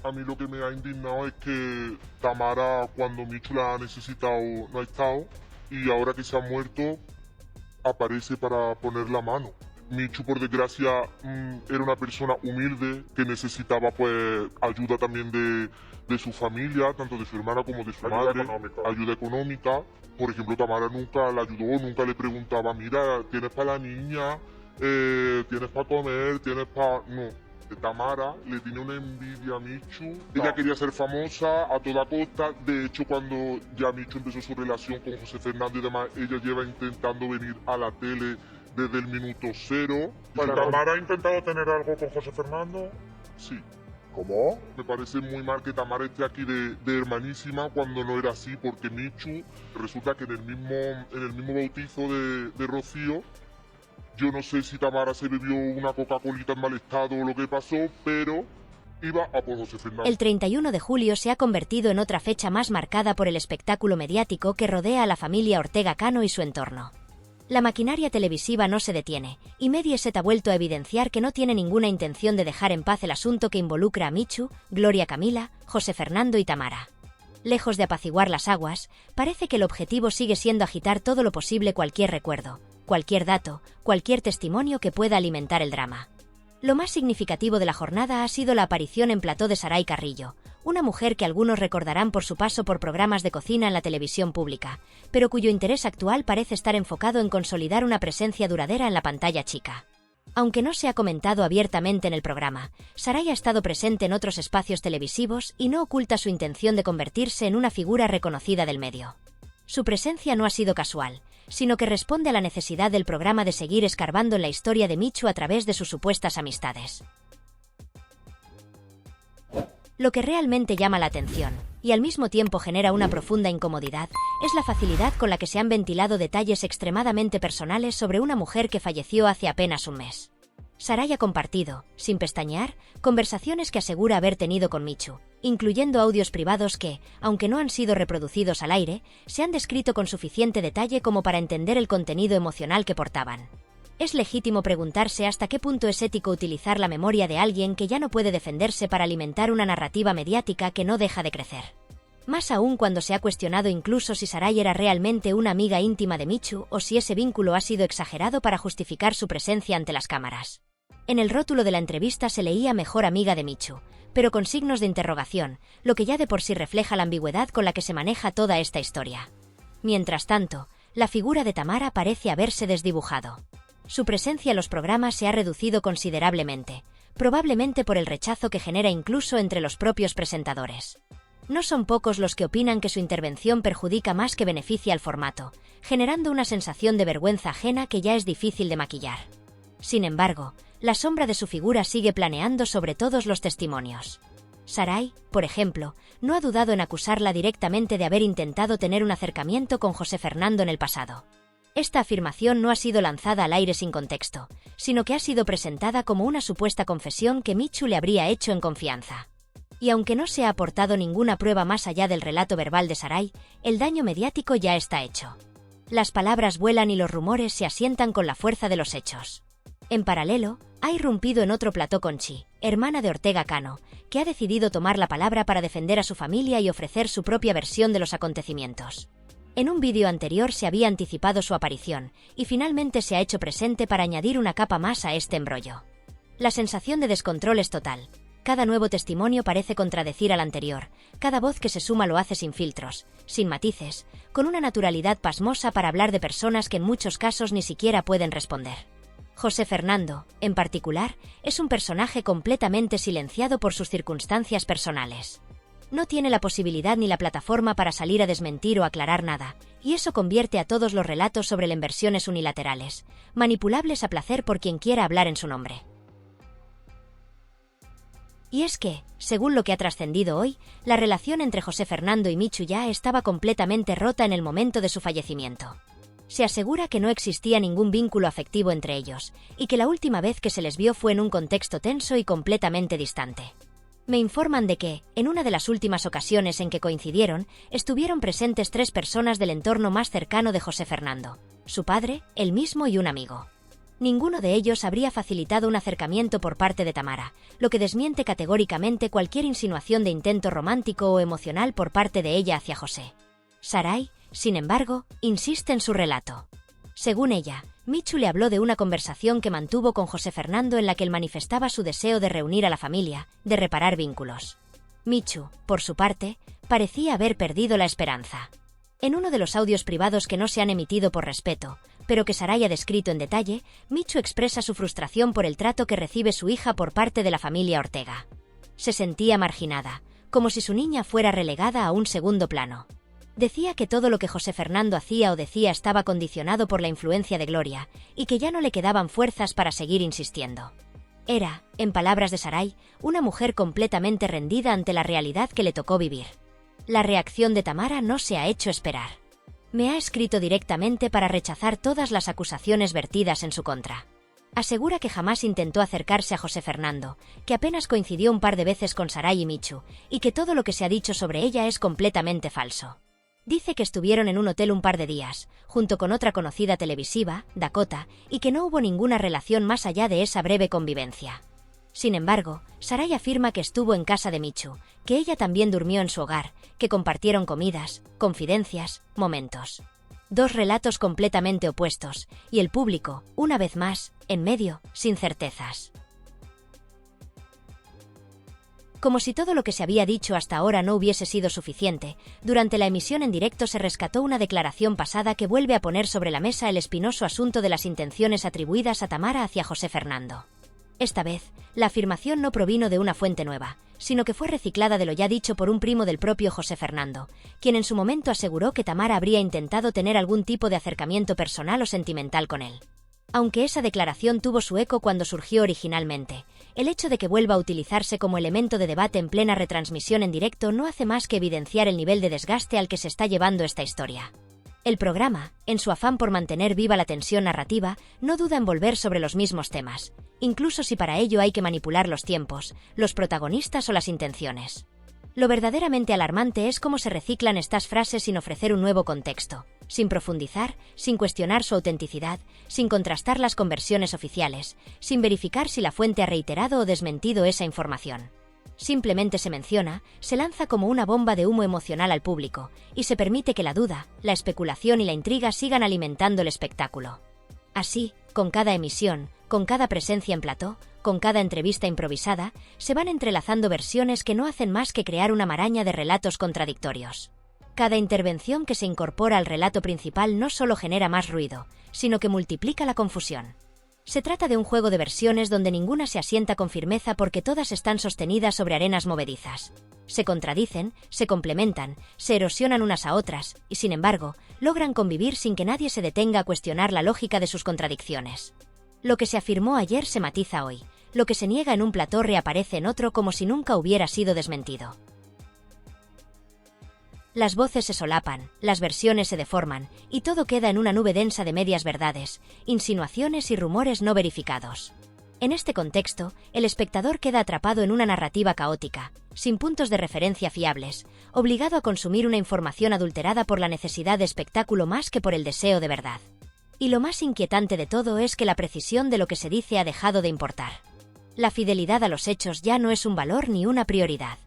A mí lo que me ha indignado es que Tamara, cuando Michu la ha necesitado, no ha estado, y ahora que se ha muerto, aparece para poner la mano. Michu, por desgracia, era una persona humilde que necesitaba pues ayuda también de su familia, tanto de su hermana como de su madre, ayuda económica. Por ejemplo, Tamara nunca la ayudó, nunca le preguntaba, mira, ¿tienes para la niña? ¿Tienes para comer? ¿Tienes para...? No. Tamara le tiene una envidia a Michu. Ella quería ser famosa a toda costa. De hecho, cuando ya Michu empezó su relación con José Fernando y demás, ella lleva intentando venir a la tele desde el minuto cero. ¿Tamara ha intentado tener algo con José Fernando? Sí. ¿Cómo? Me parece muy mal que Tamara esté aquí de hermanísima cuando no era así, porque Michu resulta que en el mismo bautizo de Rocío, yo no sé si Tamara se bebió una Coca-Colita en mal estado o lo que pasó, pero iba a por José Fernando. El 31 de julio se ha convertido en otra fecha más marcada por el espectáculo mediático que rodea a la familia Ortega Cano y su entorno. La maquinaria televisiva no se detiene, y Mediaset ha vuelto a evidenciar que no tiene ninguna intención de dejar en paz el asunto que involucra a Michu, Gloria Camila, José Fernando y Tamara. Lejos de apaciguar las aguas, parece que el objetivo sigue siendo agitar todo lo posible cualquier recuerdo, cualquier dato, cualquier testimonio que pueda alimentar el drama. Lo más significativo de la jornada ha sido la aparición en plató de Saray Carrillo, una mujer que algunos recordarán por su paso por programas de cocina en la televisión pública, pero cuyo interés actual parece estar enfocado en consolidar una presencia duradera en la pantalla chica. Aunque no se ha comentado abiertamente en el programa, Saray ha estado presente en otros espacios televisivos y no oculta su intención de convertirse en una figura reconocida del medio. Su presencia no ha sido casual, sino que responde a la necesidad del programa de seguir escarbando en la historia de Michu a través de sus supuestas amistades. Lo que realmente llama la atención, y al mismo tiempo genera una profunda incomodidad, es la facilidad con la que se han ventilado detalles extremadamente personales sobre una mujer que falleció hace apenas un mes. Saray ha compartido, sin pestañear, conversaciones que asegura haber tenido con Michu, incluyendo audios privados que, aunque no han sido reproducidos al aire, se han descrito con suficiente detalle como para entender el contenido emocional que portaban. Es legítimo preguntarse hasta qué punto es ético utilizar la memoria de alguien que ya no puede defenderse para alimentar una narrativa mediática que no deja de crecer. Más aún cuando se ha cuestionado incluso si Saray era realmente una amiga íntima de Michu o si ese vínculo ha sido exagerado para justificar su presencia ante las cámaras. En el rótulo de la entrevista se leía mejor amiga de Michu, pero con signos de interrogación, lo que ya de por sí refleja la ambigüedad con la que se maneja toda esta historia. Mientras tanto, la figura de Tamara parece haberse desdibujado. Su presencia en los programas se ha reducido considerablemente, probablemente por el rechazo que genera incluso entre los propios presentadores. No son pocos los que opinan que su intervención perjudica más que beneficia al formato, generando una sensación de vergüenza ajena que ya es difícil de maquillar. Sin embargo, la sombra de su figura sigue planeando sobre todos los testimonios. Saray, por ejemplo, no ha dudado en acusarla directamente de haber intentado tener un acercamiento con José Fernando en el pasado. Esta afirmación no ha sido lanzada al aire sin contexto, sino que ha sido presentada como una supuesta confesión que Michu le habría hecho en confianza. Y aunque no se ha aportado ninguna prueba más allá del relato verbal de Saray, el daño mediático ya está hecho. Las palabras vuelan y los rumores se asientan con la fuerza de los hechos. En paralelo, ha irrumpido en otro plató Conchi, hermana de Ortega Cano, que ha decidido tomar la palabra para defender a su familia y ofrecer su propia versión de los acontecimientos. En un vídeo anterior se había anticipado su aparición, y finalmente se ha hecho presente para añadir una capa más a este embrollo. La sensación de descontrol es total. Cada nuevo testimonio parece contradecir al anterior, cada voz que se suma lo hace sin filtros, sin matices, con una naturalidad pasmosa para hablar de personas que en muchos casos ni siquiera pueden responder. José Fernando, en particular, es un personaje completamente silenciado por sus circunstancias personales. No tiene la posibilidad ni la plataforma para salir a desmentir o aclarar nada, y eso convierte a todos los relatos sobre él en versiones unilaterales, manipulables a placer por quien quiera hablar en su nombre. Y es que, según lo que ha trascendido hoy, la relación entre José Fernando y Michu ya estaba completamente rota en el momento de su fallecimiento. Se asegura que no existía ningún vínculo afectivo entre ellos, y que la última vez que se les vio fue en un contexto tenso y completamente distante. Me informan de que, en una de las últimas ocasiones en que coincidieron, estuvieron presentes 3 personas del entorno más cercano de José Fernando: su padre, él mismo y un amigo. Ninguno de ellos habría facilitado un acercamiento por parte de Tamara, lo que desmiente categóricamente cualquier insinuación de intento romántico o emocional por parte de ella hacia José. Sarai, sin embargo, insiste en su relato. Según ella, Michu le habló de una conversación que mantuvo con José Fernando en la que él manifestaba su deseo de reunir a la familia, de reparar vínculos. Michu, por su parte, parecía haber perdido la esperanza. En uno de los audios privados que no se han emitido por respeto, pero que Sarai ha descrito en detalle, Michu expresa su frustración por el trato que recibe su hija por parte de la familia Ortega. Se sentía marginada, como si su niña fuera relegada a un segundo plano. Decía que todo lo que José Fernando hacía o decía estaba condicionado por la influencia de Gloria, y que ya no le quedaban fuerzas para seguir insistiendo. Era, en palabras de Sarai, una mujer completamente rendida ante la realidad que le tocó vivir. La reacción de Tamara no se ha hecho esperar. Me ha escrito directamente para rechazar todas las acusaciones vertidas en su contra. Asegura que jamás intentó acercarse a José Fernando, que apenas coincidió un par de veces con Sarai y Michu, y que todo lo que se ha dicho sobre ella es completamente falso. Dice que estuvieron en un hotel un par de días, junto con otra conocida televisiva, Dakota, y que no hubo ninguna relación más allá de esa breve convivencia. Sin embargo, Sarai afirma que estuvo en casa de Michu, que ella también durmió en su hogar, que compartieron comidas, confidencias, momentos. Dos relatos completamente opuestos, y el público, una vez más, en medio, sin certezas. Como si todo lo que se había dicho hasta ahora no hubiese sido suficiente, durante la emisión en directo se rescató una declaración pasada que vuelve a poner sobre la mesa el espinoso asunto de las intenciones atribuidas a Tamara hacia José Fernando. Esta vez, la afirmación no provino de una fuente nueva, sino que fue reciclada de lo ya dicho por un primo del propio José Fernando, quien en su momento aseguró que Tamara habría intentado tener algún tipo de acercamiento personal o sentimental con él. Aunque esa declaración tuvo su eco cuando surgió originalmente, el hecho de que vuelva a utilizarse como elemento de debate en plena retransmisión en directo no hace más que evidenciar el nivel de desgaste al que se está llevando esta historia. El programa, en su afán por mantener viva la tensión narrativa, no duda en volver sobre los mismos temas, incluso si para ello hay que manipular los tiempos, los protagonistas o las intenciones. Lo verdaderamente alarmante es cómo se reciclan estas frases sin ofrecer un nuevo contexto, sin profundizar, sin cuestionar su autenticidad, sin contrastar las conversiones oficiales, sin verificar si la fuente ha reiterado o desmentido esa información. Simplemente se menciona, se lanza como una bomba de humo emocional al público, y se permite que la duda, la especulación y la intriga sigan alimentando el espectáculo. Así, con cada emisión, con cada presencia en plató, con cada entrevista improvisada, se van entrelazando versiones que no hacen más que crear una maraña de relatos contradictorios. Cada intervención que se incorpora al relato principal no solo genera más ruido, sino que multiplica la confusión. Se trata de un juego de versiones donde ninguna se asienta con firmeza porque todas están sostenidas sobre arenas movedizas. Se contradicen, se complementan, se erosionan unas a otras, y sin embargo, logran convivir sin que nadie se detenga a cuestionar la lógica de sus contradicciones. Lo que se afirmó ayer se matiza hoy, lo que se niega en un plató reaparece en otro como si nunca hubiera sido desmentido. Las voces se solapan, las versiones se deforman, y todo queda en una nube densa de medias verdades, insinuaciones y rumores no verificados. En este contexto, el espectador queda atrapado en una narrativa caótica, sin puntos de referencia fiables, obligado a consumir una información adulterada por la necesidad de espectáculo más que por el deseo de verdad. Y lo más inquietante de todo es que la precisión de lo que se dice ha dejado de importar. La fidelidad a los hechos ya no es un valor ni una prioridad.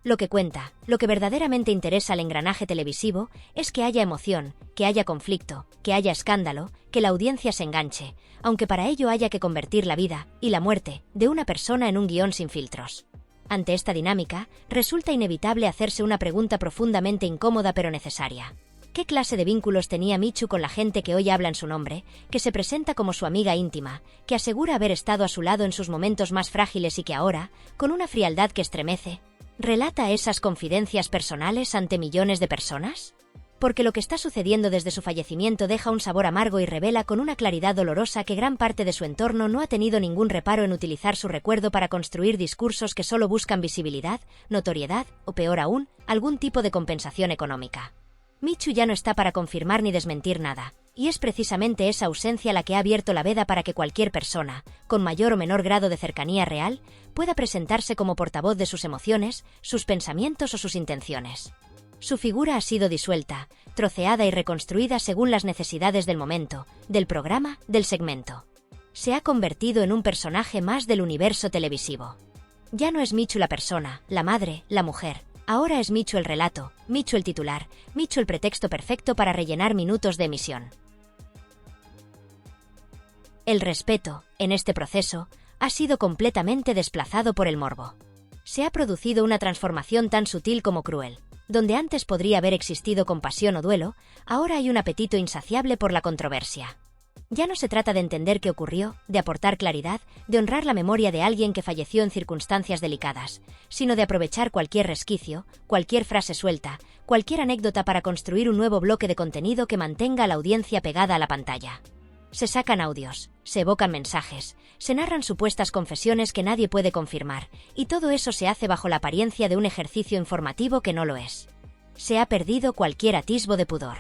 Lo que cuenta, lo que verdaderamente interesa al engranaje televisivo, es que haya emoción, que haya conflicto, que haya escándalo, que la audiencia se enganche, aunque para ello haya que convertir la vida, y la muerte, de una persona en un guión sin filtros. Ante esta dinámica, resulta inevitable hacerse una pregunta profundamente incómoda pero necesaria. ¿Qué clase de vínculos tenía Michu con la gente que hoy habla en su nombre, que se presenta como su amiga íntima, que asegura haber estado a su lado en sus momentos más frágiles y que ahora, con una frialdad que estremece, relata esas confidencias personales ante millones de personas? Porque lo que está sucediendo desde su fallecimiento deja un sabor amargo y revela con una claridad dolorosa que gran parte de su entorno no ha tenido ningún reparo en utilizar su recuerdo para construir discursos que solo buscan visibilidad, notoriedad o, peor aún, algún tipo de compensación económica. Michu ya no está para confirmar ni desmentir nada, y es precisamente esa ausencia la que ha abierto la veda para que cualquier persona, con mayor o menor grado de cercanía real, pueda presentarse como portavoz de sus emociones, sus pensamientos o sus intenciones. Su figura ha sido disuelta, troceada y reconstruida según las necesidades del momento, del programa, del segmento. Se ha convertido en un personaje más del universo televisivo. Ya no es Michu la persona, la madre, la mujer. Ahora es Michu el relato, Michu el titular, Michu el pretexto perfecto para rellenar minutos de emisión. El respeto, en este proceso, ha sido completamente desplazado por el morbo. Se ha producido una transformación tan sutil como cruel. Donde antes podría haber existido compasión o duelo, ahora hay un apetito insaciable por la controversia. Ya no se trata de entender qué ocurrió, de aportar claridad, de honrar la memoria de alguien que falleció en circunstancias delicadas, sino de aprovechar cualquier resquicio, cualquier frase suelta, cualquier anécdota para construir un nuevo bloque de contenido que mantenga a la audiencia pegada a la pantalla. Se sacan audios, se evocan mensajes, se narran supuestas confesiones que nadie puede confirmar, y todo eso se hace bajo la apariencia de un ejercicio informativo que no lo es. Se ha perdido cualquier atisbo de pudor.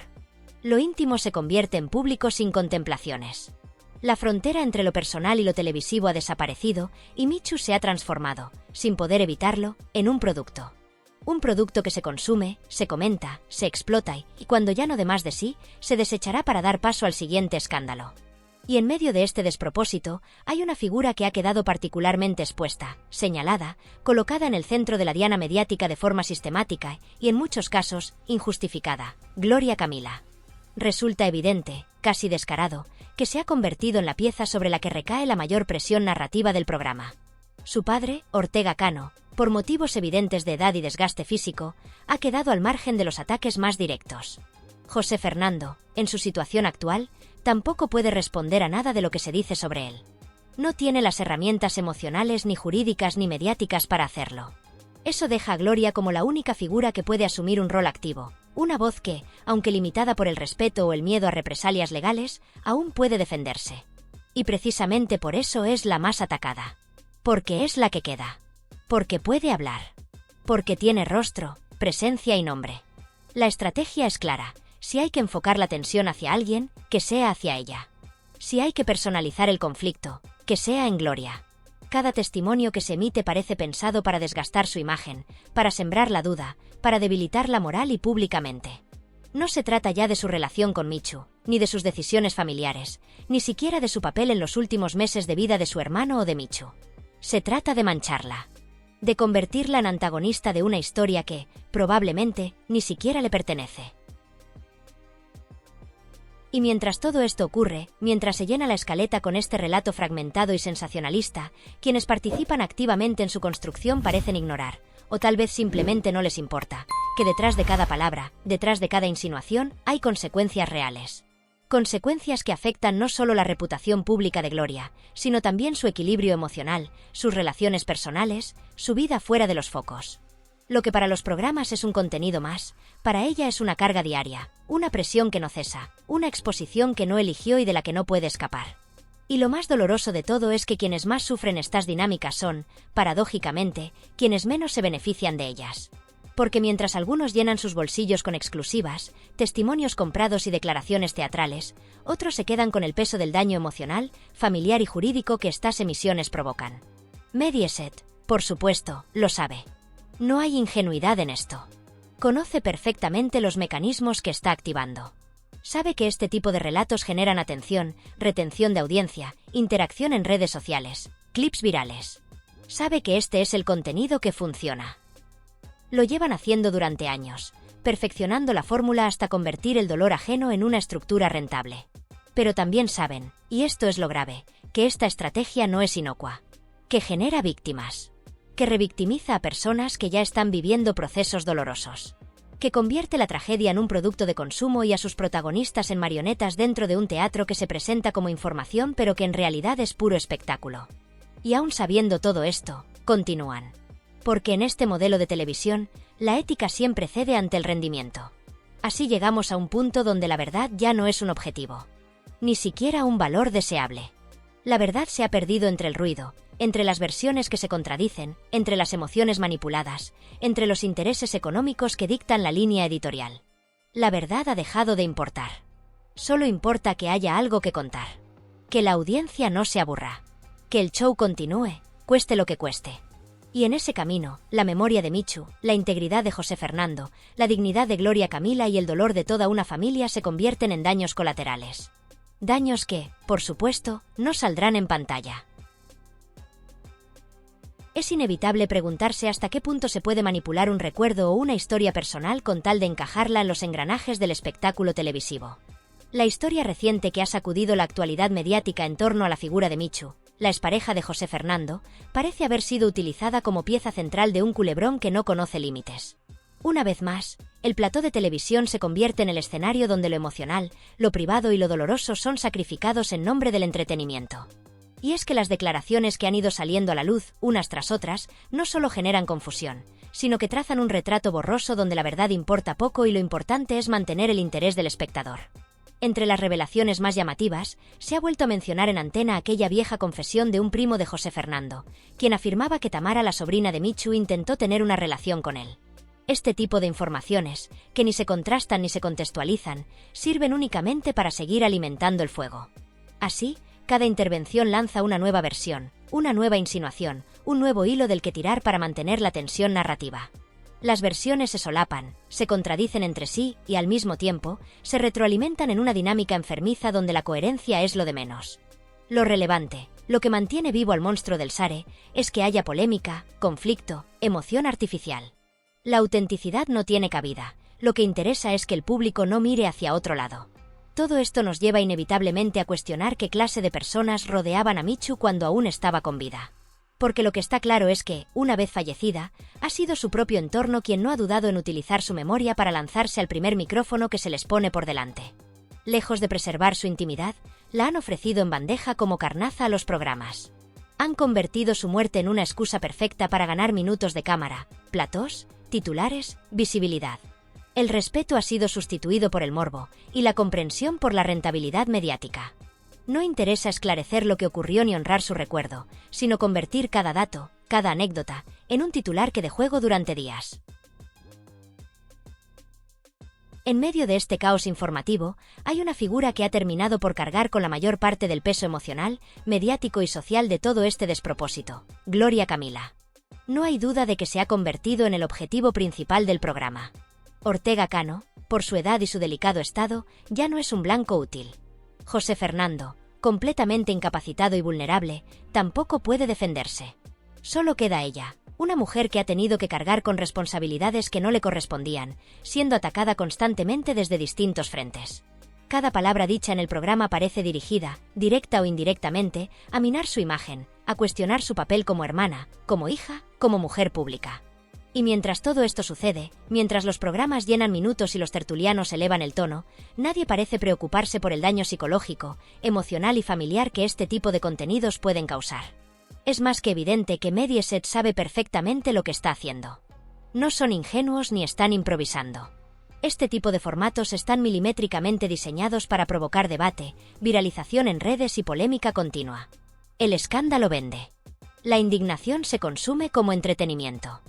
Lo íntimo se convierte en público sin contemplaciones. La frontera entre lo personal y lo televisivo ha desaparecido, y Michu se ha transformado, sin poder evitarlo, en un producto. Un producto que se consume, se comenta, se explota y cuando ya no dé más de sí, se desechará para dar paso al siguiente escándalo. Y en medio de este despropósito, hay una figura que ha quedado particularmente expuesta, señalada, colocada en el centro de la diana mediática de forma sistemática y, en muchos casos, injustificada: Gloria Camila. Resulta evidente, casi descarado, que se ha convertido en la pieza sobre la que recae la mayor presión narrativa del programa. Su padre, Ortega Cano, por motivos evidentes de edad y desgaste físico, ha quedado al margen de los ataques más directos. José Fernando, en su situación actual, tampoco puede responder a nada de lo que se dice sobre él. No tiene las herramientas emocionales ni jurídicas ni mediáticas para hacerlo. Eso deja a Gloria como la única figura que puede asumir un rol activo, una voz que, aunque limitada por el respeto o el miedo a represalias legales, aún puede defenderse. Y precisamente por eso es la más atacada. Porque es la que queda. Porque puede hablar. Porque tiene rostro, presencia y nombre. La estrategia es clara. Si hay que enfocar la tensión hacia alguien, que sea hacia ella. Si hay que personalizar el conflicto, que sea en Gloria. Cada testimonio que se emite parece pensado para desgastar su imagen, para sembrar la duda, para debilitarla moral y públicamente. No se trata ya de su relación con Michu, ni de sus decisiones familiares, ni siquiera de su papel en los últimos meses de vida de su hermano o de Michu. Se trata de mancharla. De convertirla en antagonista de una historia que, probablemente, ni siquiera le pertenece. Y mientras todo esto ocurre, mientras se llena la escaleta con este relato fragmentado y sensacionalista, quienes participan activamente en su construcción parecen ignorar, o tal vez simplemente no les importa, que detrás de cada palabra, detrás de cada insinuación, hay consecuencias reales. Consecuencias que afectan no solo la reputación pública de Gloria, sino también su equilibrio emocional, sus relaciones personales, su vida fuera de los focos. Lo que para los programas es un contenido más, para ella es una carga diaria, una presión que no cesa, una exposición que no eligió y de la que no puede escapar. Y lo más doloroso de todo es que quienes más sufren estas dinámicas son, paradójicamente, quienes menos se benefician de ellas. Porque mientras algunos llenan sus bolsillos con exclusivas, testimonios comprados y declaraciones teatrales, otros se quedan con el peso del daño emocional, familiar y jurídico que estas emisiones provocan. Mediaset, por supuesto, lo sabe. No hay ingenuidad en esto. Conoce perfectamente los mecanismos que está activando. Sabe que este tipo de relatos generan atención, retención de audiencia, interacción en redes sociales, clips virales. Sabe que este es el contenido que funciona. Lo llevan haciendo durante años, perfeccionando la fórmula hasta convertir el dolor ajeno en una estructura rentable. Pero también saben, y esto es lo grave, que esta estrategia no es inocua, que genera víctimas, que revictimiza a personas que ya están viviendo procesos dolorosos, que convierte la tragedia en un producto de consumo y a sus protagonistas en marionetas dentro de un teatro que se presenta como información pero que en realidad es puro espectáculo. Y aún sabiendo todo esto, continúan. Porque en este modelo de televisión, la ética siempre cede ante el rendimiento. Así llegamos a un punto donde la verdad ya no es un objetivo, ni siquiera un valor deseable. La verdad se ha perdido entre el ruido, entre las versiones que se contradicen, entre las emociones manipuladas, entre los intereses económicos que dictan la línea editorial. La verdad ha dejado de importar. Solo importa que haya algo que contar. Que la audiencia no se aburra. Que el show continúe, cueste lo que cueste. Y en ese camino, la memoria de Michu, la integridad de José Fernando, la dignidad de Gloria Camila y el dolor de toda una familia se convierten en daños colaterales. Daños que, por supuesto, no saldrán en pantalla. Es inevitable preguntarse hasta qué punto se puede manipular un recuerdo o una historia personal con tal de encajarla en los engranajes del espectáculo televisivo. La historia reciente que ha sacudido la actualidad mediática en torno a la figura de Michu, la expareja de José Fernando, parece haber sido utilizada como pieza central de un culebrón que no conoce límites. Una vez más, el plató de televisión se convierte en el escenario donde lo emocional, lo privado y lo doloroso son sacrificados en nombre del entretenimiento. Y es que las declaraciones que han ido saliendo a la luz, unas tras otras, no solo generan confusión, sino que trazan un retrato borroso donde la verdad importa poco y lo importante es mantener el interés del espectador. Entre las revelaciones más llamativas, se ha vuelto a mencionar en antena aquella vieja confesión de un primo de José Fernando, quien afirmaba que Tamara, la sobrina de Michu, intentó tener una relación con él. Este tipo de informaciones, que ni se contrastan ni se contextualizan, sirven únicamente para seguir alimentando el fuego. Así, cada intervención lanza una nueva versión, una nueva insinuación, un nuevo hilo del que tirar para mantener la tensión narrativa. Las versiones se solapan, se contradicen entre sí y, al mismo tiempo, se retroalimentan en una dinámica enfermiza donde la coherencia es lo de menos. Lo relevante, lo que mantiene vivo al monstruo del Sare, es que haya polémica, conflicto, emoción artificial. La autenticidad no tiene cabida, lo que interesa es que el público no mire hacia otro lado. Todo esto nos lleva inevitablemente a cuestionar qué clase de personas rodeaban a Michu cuando aún estaba con vida. Porque lo que está claro es que, una vez fallecida, ha sido su propio entorno quien no ha dudado en utilizar su memoria para lanzarse al primer micrófono que se les pone por delante. Lejos de preservar su intimidad, la han ofrecido en bandeja como carnaza a los programas. Han convertido su muerte en una excusa perfecta para ganar minutos de cámara, platós, titulares, visibilidad. El respeto ha sido sustituido por el morbo, y la comprensión por la rentabilidad mediática. No interesa esclarecer lo que ocurrió ni honrar su recuerdo, sino convertir cada dato, cada anécdota, en un titular que dé juego durante días. En medio de este caos informativo, hay una figura que ha terminado por cargar con la mayor parte del peso emocional, mediático y social de todo este despropósito: Gloria Camila. No hay duda de que se ha convertido en el objetivo principal del programa. Ortega Cano, por su edad y su delicado estado, ya no es un blanco útil. José Fernando, completamente incapacitado y vulnerable, tampoco puede defenderse. Solo queda ella, una mujer que ha tenido que cargar con responsabilidades que no le correspondían, siendo atacada constantemente desde distintos frentes. Cada palabra dicha en el programa parece dirigida, directa o indirectamente, a minar su imagen, a cuestionar su papel como hermana, como hija, como mujer pública. Y mientras todo esto sucede, mientras los programas llenan minutos y los tertulianos elevan el tono, nadie parece preocuparse por el daño psicológico, emocional y familiar que este tipo de contenidos pueden causar. Es más que evidente que Mediaset sabe perfectamente lo que está haciendo. No son ingenuos ni están improvisando. Este tipo de formatos están milimétricamente diseñados para provocar debate, viralización en redes y polémica continua. El escándalo vende. La indignación se consume como entretenimiento.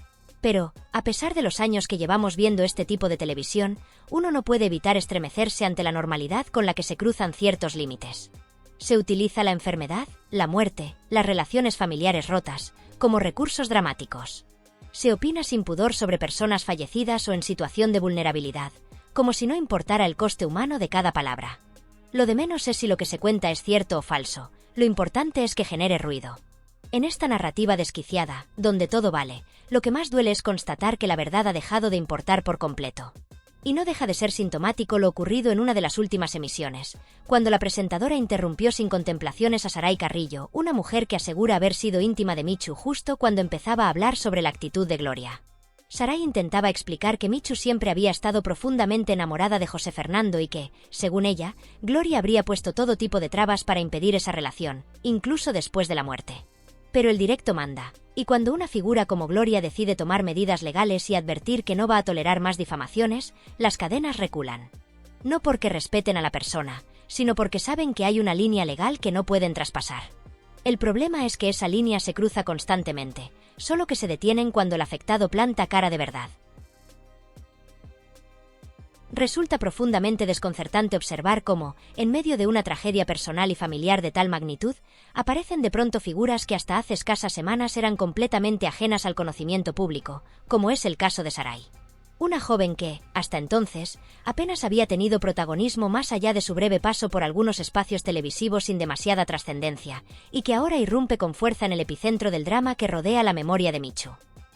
Pero, a pesar de los años que llevamos viendo este tipo de televisión, uno no puede evitar estremecerse ante la normalidad con la que se cruzan ciertos límites. Se utiliza la enfermedad, la muerte, las relaciones familiares rotas, como recursos dramáticos. Se opina sin pudor sobre personas fallecidas o en situación de vulnerabilidad, como si no importara el coste humano de cada palabra. Lo de menos es si lo que se cuenta es cierto o falso, lo importante es que genere ruido. En esta narrativa desquiciada, donde todo vale, lo que más duele es constatar que la verdad ha dejado de importar por completo. Y no deja de ser sintomático lo ocurrido en una de las últimas emisiones, cuando la presentadora interrumpió sin contemplaciones a Saray Carrillo, una mujer que asegura haber sido íntima de Michu justo cuando empezaba a hablar sobre la actitud de Gloria. Saray intentaba explicar que Michu siempre había estado profundamente enamorada de José Fernando y que, según ella, Gloria habría puesto todo tipo de trabas para impedir esa relación, incluso después de la muerte. Pero el directo manda, y cuando una figura como Gloria decide tomar medidas legales y advertir que no va a tolerar más difamaciones, las cadenas reculan. No porque respeten a la persona, sino porque saben que hay una línea legal que no pueden traspasar. El problema es que esa línea se cruza constantemente, solo que se detienen cuando el afectado planta cara de verdad. Resulta profundamente desconcertante observar cómo, en medio de una tragedia personal y familiar de tal magnitud, aparecen de pronto figuras que hasta hace escasas semanas eran completamente ajenas al conocimiento público, como es el caso de Saray. Una joven que, hasta entonces, apenas había tenido protagonismo más allá de su breve paso por algunos espacios televisivos sin demasiada trascendencia, y que ahora irrumpe con fuerza en el epicentro del drama que rodea la memoria de Michu.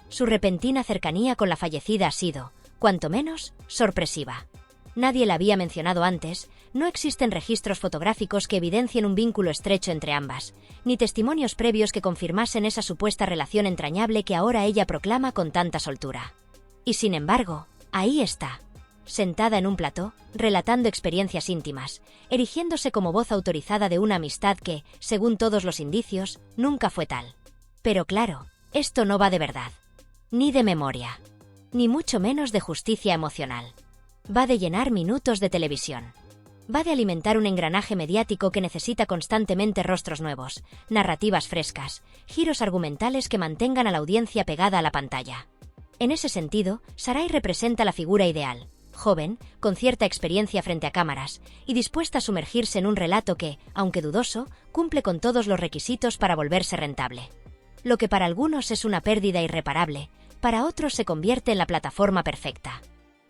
Su repentina cercanía con la fallecida ha sido, cuanto menos, sorpresiva. Nadie la había mencionado antes, no existen registros fotográficos que evidencien un vínculo estrecho entre ambas, ni testimonios previos que confirmasen esa supuesta relación entrañable que ahora ella proclama con tanta soltura. Y sin embargo, ahí está, sentada en un plató, relatando experiencias íntimas, erigiéndose como voz autorizada de una amistad que, según todos los indicios, nunca fue tal. Pero claro, esto no va de verdad, ni de memoria, ni mucho menos de justicia emocional. Va de llenar minutos de televisión. Va de alimentar un engranaje mediático que necesita constantemente rostros nuevos, narrativas frescas, giros argumentales que mantengan a la audiencia pegada a la pantalla. En ese sentido, Sarai representa la figura ideal, joven, con cierta experiencia frente a cámaras, y dispuesta a sumergirse en un relato que, aunque dudoso, cumple con todos los requisitos para volverse rentable. Lo que para algunos es una pérdida irreparable, para otros se convierte en la plataforma perfecta.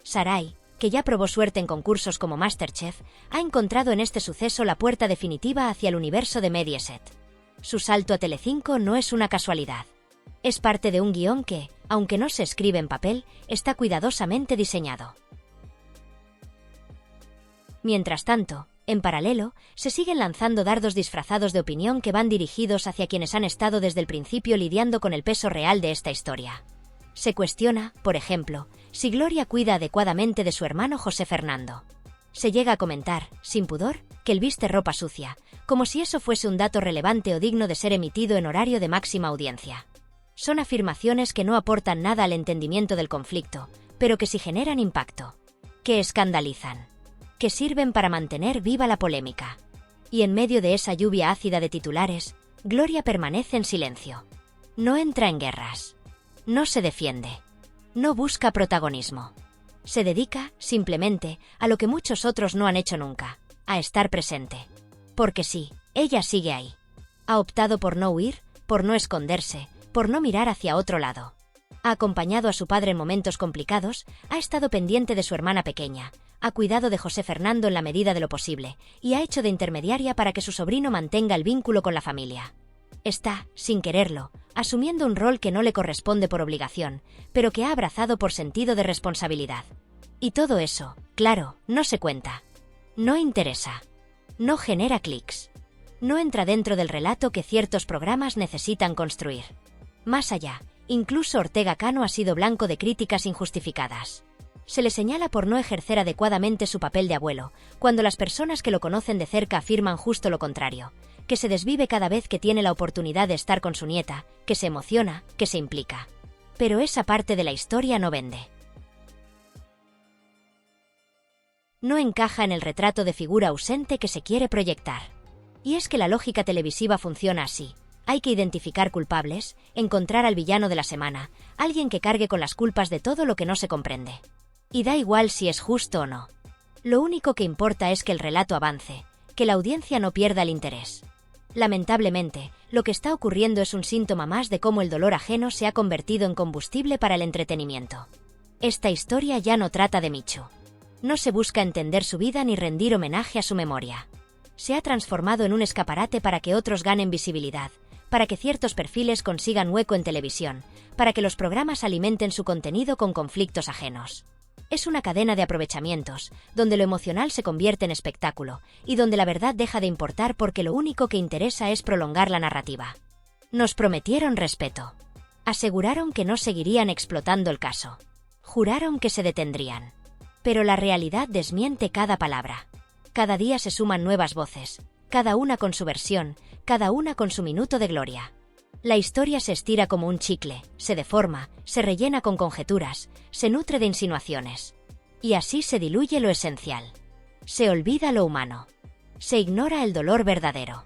Sarai, que ya probó suerte en concursos como MasterChef, ha encontrado en este suceso la puerta definitiva hacia el universo de Mediaset. Su salto a Telecinco no es una casualidad. Es parte de un guión que, aunque no se escribe en papel, está cuidadosamente diseñado. Mientras tanto, en paralelo, se siguen lanzando dardos disfrazados de opinión que van dirigidos hacia quienes han estado desde el principio lidiando con el peso real de esta historia. Se cuestiona, por ejemplo, si Gloria cuida adecuadamente de su hermano José Fernando. Se llega a comentar, sin pudor, que él viste ropa sucia, como si eso fuese un dato relevante o digno de ser emitido en horario de máxima audiencia. Son afirmaciones que no aportan nada al entendimiento del conflicto, pero que sí generan impacto. Que escandalizan. Que sirven para mantener viva la polémica. Y en medio de esa lluvia ácida de titulares, Gloria permanece en silencio. No entra en guerras. No se defiende. No busca protagonismo. Se dedica, simplemente, a lo que muchos otros no han hecho nunca, a estar presente. Porque sí, ella sigue ahí. Ha optado por no huir, por no esconderse, por no mirar hacia otro lado. Ha acompañado a su padre en momentos complicados, ha estado pendiente de su hermana pequeña, ha cuidado de José Fernando en la medida de lo posible, y ha hecho de intermediaria para que su sobrino mantenga el vínculo con la familia. Está, sin quererlo, asumiendo un rol que no le corresponde por obligación, pero que ha abrazado por sentido de responsabilidad. Y todo eso, claro, no se cuenta. No interesa. No genera clics. No entra dentro del relato que ciertos programas necesitan construir. Más allá, incluso Ortega Cano ha sido blanco de críticas injustificadas. Se le señala por no ejercer adecuadamente su papel de abuelo, cuando las personas que lo conocen de cerca afirman justo lo contrario, que se desvive cada vez que tiene la oportunidad de estar con su nieta, que se emociona, que se implica. Pero esa parte de la historia no vende. No encaja en el retrato de figura ausente que se quiere proyectar. Y es que la lógica televisiva funciona así. Hay que identificar culpables, encontrar al villano de la semana, alguien que cargue con las culpas de todo lo que no se comprende. Y da igual si es justo o no. Lo único que importa es que el relato avance, que la audiencia no pierda el interés. Lamentablemente, lo que está ocurriendo es un síntoma más de cómo el dolor ajeno se ha convertido en combustible para el entretenimiento. Esta historia ya no trata de Michu. No se busca entender su vida ni rendir homenaje a su memoria. Se ha transformado en un escaparate para que otros ganen visibilidad, para que ciertos perfiles consigan hueco en televisión, para que los programas alimenten su contenido con conflictos ajenos. Es una cadena de aprovechamientos, donde lo emocional se convierte en espectáculo, y donde la verdad deja de importar porque lo único que interesa es prolongar la narrativa. Nos prometieron respeto. Aseguraron que no seguirían explotando el caso. Juraron que se detendrían. Pero la realidad desmiente cada palabra. Cada día se suman nuevas voces, cada una con su versión, cada una con su minuto de gloria. La historia se estira como un chicle, se deforma, se rellena con conjeturas, se nutre de insinuaciones. Y así se diluye lo esencial. Se olvida lo humano. Se ignora el dolor verdadero.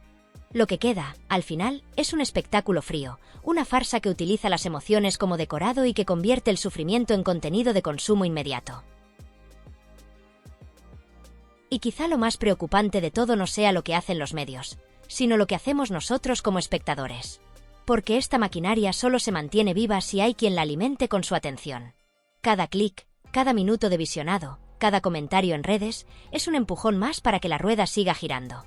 Lo que queda, al final, es un espectáculo frío, una farsa que utiliza las emociones como decorado y que convierte el sufrimiento en contenido de consumo inmediato. Y quizá lo más preocupante de todo no sea lo que hacen los medios, sino lo que hacemos nosotros como espectadores. Porque esta maquinaria solo se mantiene viva si hay quien la alimente con su atención. Cada clic, Cada minuto de visionado, cada comentario en redes, es un empujón más para que la rueda siga girando.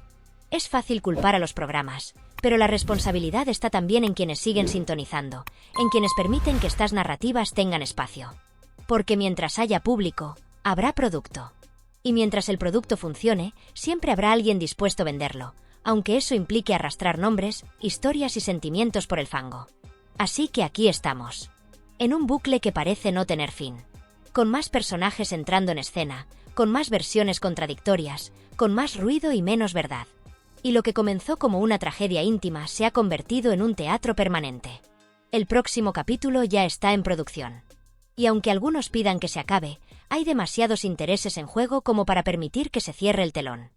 Es fácil culpar a los programas, pero la responsabilidad está también en quienes siguen sintonizando, en quienes permiten que estas narrativas tengan espacio. Porque mientras haya público, habrá producto. Y mientras el producto funcione, siempre habrá alguien dispuesto a venderlo, aunque eso implique arrastrar nombres, historias y sentimientos por el fango. Así que aquí estamos. En un bucle que parece no tener fin. Con más personajes entrando en escena, con más versiones contradictorias, con más ruido y menos verdad. Y lo que comenzó como una tragedia íntima se ha convertido en un teatro permanente. El próximo capítulo ya está en producción. Y aunque algunos pidan que se acabe, hay demasiados intereses en juego como para permitir que se cierre el telón.